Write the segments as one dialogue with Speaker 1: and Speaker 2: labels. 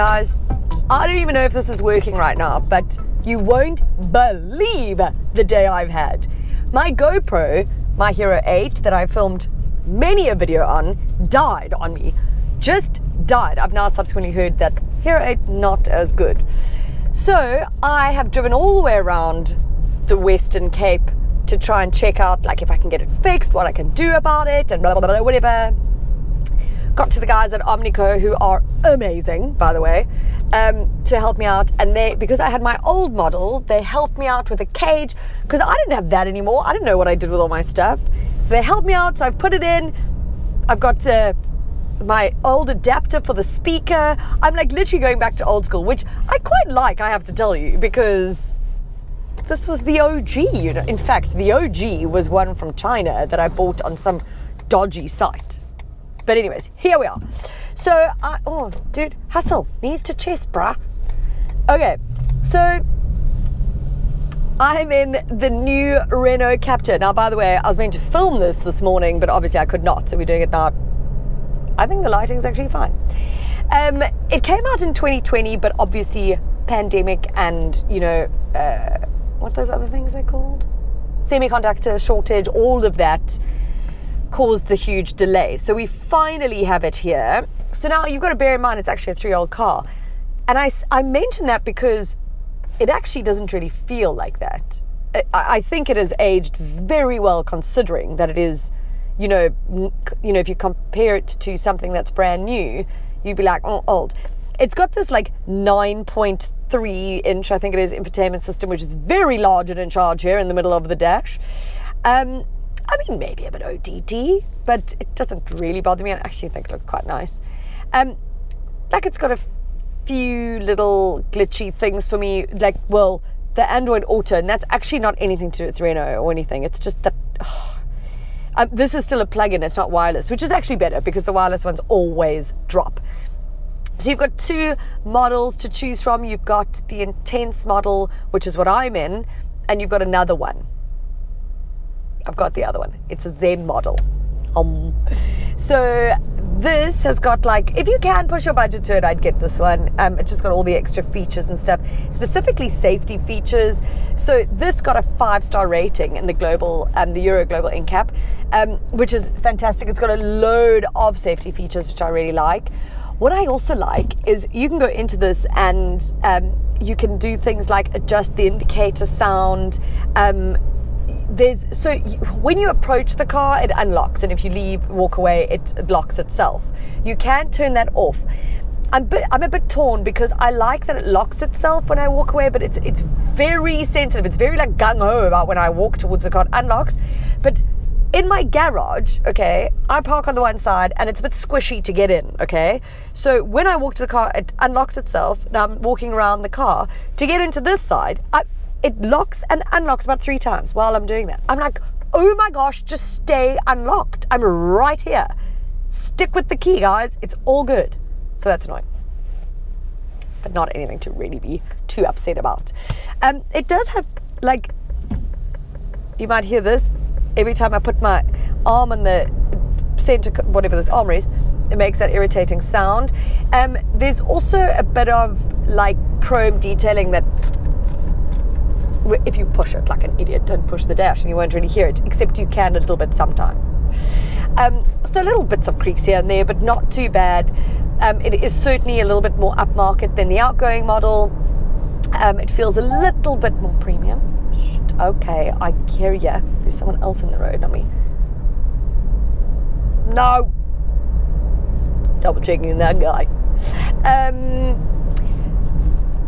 Speaker 1: Guys, I don't even know if this is working right now, but you won't believe the day I've had. My GoPro, my Hero 8 that I filmed many a video on, died on me. Just died. I've now subsequently heard that Hero 8 not as good. So I have driven all the way around the Western Cape to try and check out like if I can get it fixed, what I can do about it, and blah, blah, blah, whatever. Got to the guys at Omnico, who are amazing, by the way, to help me out. And they, because I had my old model, they helped me out with a cage, because I didn't have that anymore. I didn't know what I did with all my stuff. So they helped me out, so I've put it in. I've got my old adapter for the speaker. I'm like literally going back to old school, which I quite like, I have to tell you, because this was the OG, you know. In fact, the OG was one from China that I bought on some dodgy site. But anyways, here we are. So, oh, dude, hustle. Knees to chest, bruh. Okay, so I'm in the new Renault Captur. Now, by the way, I was meant to film this morning, but obviously I could not. So we're doing it now. I think the lighting's actually fine. It came out in 2020, but obviously pandemic and, you know, what those other things they're called? Semiconductor shortage, all of that caused the huge delay. So we finally have it here. So now you've got to bear in mind it's actually a 3-year-old car. And I mention that because it actually doesn't really feel like that. I think it has aged very well, considering that it is, you know, if you compare it to something that's brand new, you'd be like, oh, old. It's got this like 9.3 inch, I think it is, infotainment system, which is very large and in charge here in the middle of the dash. I mean, maybe a bit ODD, but it doesn't really bother me. I actually think it looks quite nice. Like, it's got a few little glitchy things for me, like, well, the Android Auto, and that's actually not anything to do with Renault or anything. It's just that this is still a plug-in, it's not wireless, which is actually better because the wireless ones always drop. So you've got 2 models to choose from. You've got the Intense model, which is what I'm in, and you've got another one. I've got the other one. It's a Zen model. So this has got, like, if you can push your budget to it, I'd get this one. It's just got all the extra features and stuff, specifically safety features. So this got a 5-star rating in the global, the Euro Global NCAP, which is fantastic. It's got a load of safety features, which I really like. What I also like is you can go into this and you can do things like adjust the indicator sound. When you approach the car, it unlocks, and if you walk away, it locks itself. You can turn that off. I'm a bit torn because I like that it locks itself when I walk away, but it's very sensitive. It's very like gung-ho about when I walk towards the car, it unlocks. But in my garage, okay, I park on the one side and it's a bit squishy to get in, okay? So when I walk to the car, it unlocks itself. Now I'm walking around the car. To get into this side, it locks and unlocks about 3 times while I'm doing that. I'm like, oh my gosh, just stay unlocked. I'm right here. Stick with the key, guys. It's all good. So that's annoying, but not anything to really be too upset about. It does have, like, you might hear this every time I put my arm on the center, whatever this arm is, it makes that irritating sound. There's also a bit of like chrome detailing that if you push it like an idiot, don't push the dash and you won't really hear it, except you can a little bit sometimes. So little bits of creaks here and there, but not too bad. It is certainly a little bit more upmarket than the outgoing model. It feels a little bit more premium. Okay, I hear ya. There's someone else in the road, not me. No. Double checking that guy.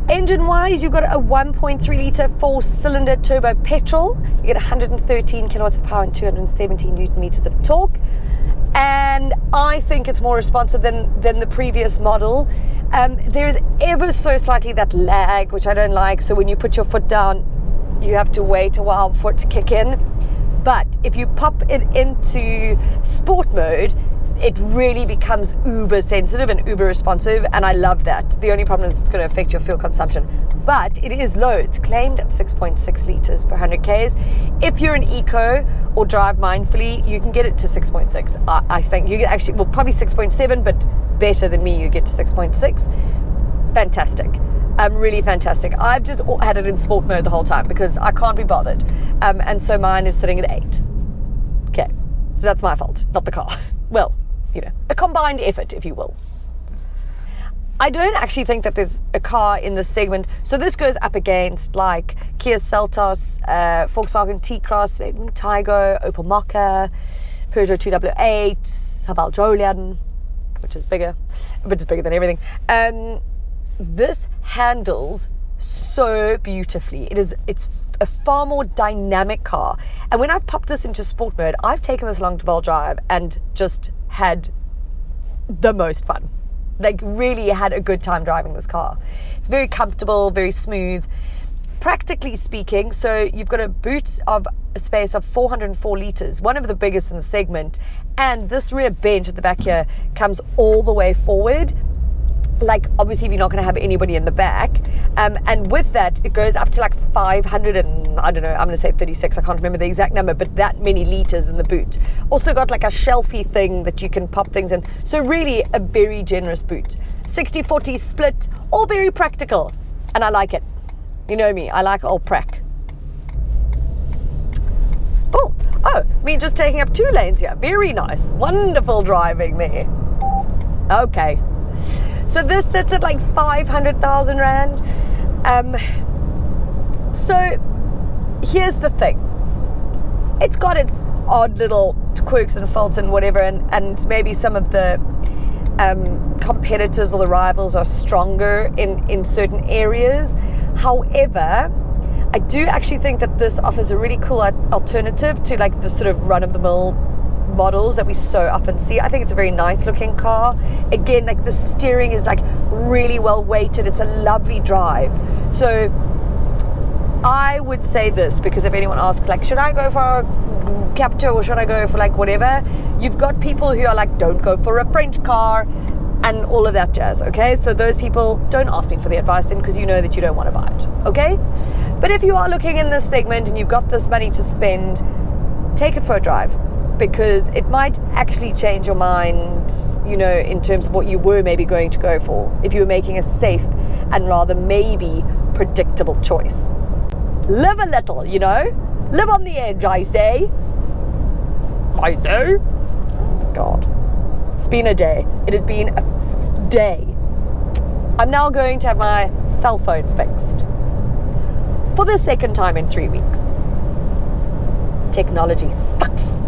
Speaker 1: Engine-wise, you've got a 1.3 litre 4-cylinder turbo petrol. You get 113 kilowatts of power and 217 newton meters of torque. And I think it's more responsive than the previous model. There is ever so slightly that lag, which I don't like. So when you put your foot down, you have to wait a while for it to kick in. But if you pop it into sport mode, it really becomes uber sensitive and uber responsive, and I love that. The only problem is it's going to affect your fuel consumption, but it is low. It's claimed at 6.6 litres per 100 Ks. If you're an eco or drive mindfully, you can get it to 6.6. I think you get actually, well, probably 6.7, but better than me, you get to 6.6. fantastic. Really fantastic. I've just had it in sport mode the whole time because I can't be bothered. And so mine is sitting at 8. Okay, so that's my fault, not the car. Well, you know, a combined effort, if you will. I don't actually think that there's a car in this segment. So this goes up against like Kia Seltos, Volkswagen T-Cross, Taigo, Opel Mokka, Peugeot 208, Haval Jolian, which is bigger, but it's bigger than everything. This handles so beautifully. It's a far more dynamic car. And when I've popped this into sport mode, I've taken this along to Val Drive and just had the most fun. Like, really had a good time driving this car. It's very comfortable, very smooth. Practically speaking, so you've got a boot of a space of 404 litres, one of the biggest in the segment, and this rear bench at the back here comes all the way forward. Like, obviously, you're not going to have anybody in the back. And with that, it goes up to like 500 and, I don't know, I'm going to say 36. I can't remember the exact number, but that many litres in the boot. Also got like a shelfie thing that you can pop things in. So really a very generous boot. 60-40 split, all very practical. And I like it. You know me, I like old prac. Oh, me just taking up 2 lanes here. Very nice. Wonderful driving there. Okay. So this sits at like 500,000 Rand. So here's the thing. It's got its odd little quirks and faults and whatever, and maybe some of the competitors or the rivals are stronger in certain areas. However, I do actually think that this offers a really cool alternative to like the sort of run-of-the-mill models that we so often see. I think it's a very nice looking car. Again, like the steering is like really well weighted. It's a lovely drive. So I would say this, because if anyone asks like, should I go for a Captur or should I go for like whatever, you've got people who are like, don't go for a French car and all of that jazz. Okay, so those people, don't ask me for the advice then, because you know that you don't want to buy it. Okay, but if you are looking in this segment and you've got this money to spend, take it for a drive, because it might actually change your mind, you know, in terms of what you were maybe going to go for if you were making a safe and rather maybe predictable choice. Live a little, you know, live on the edge, I say. I say. God, it's been a day. It has been a day. I'm now going to have my cell phone fixed for the second time in 3 weeks. Technology sucks.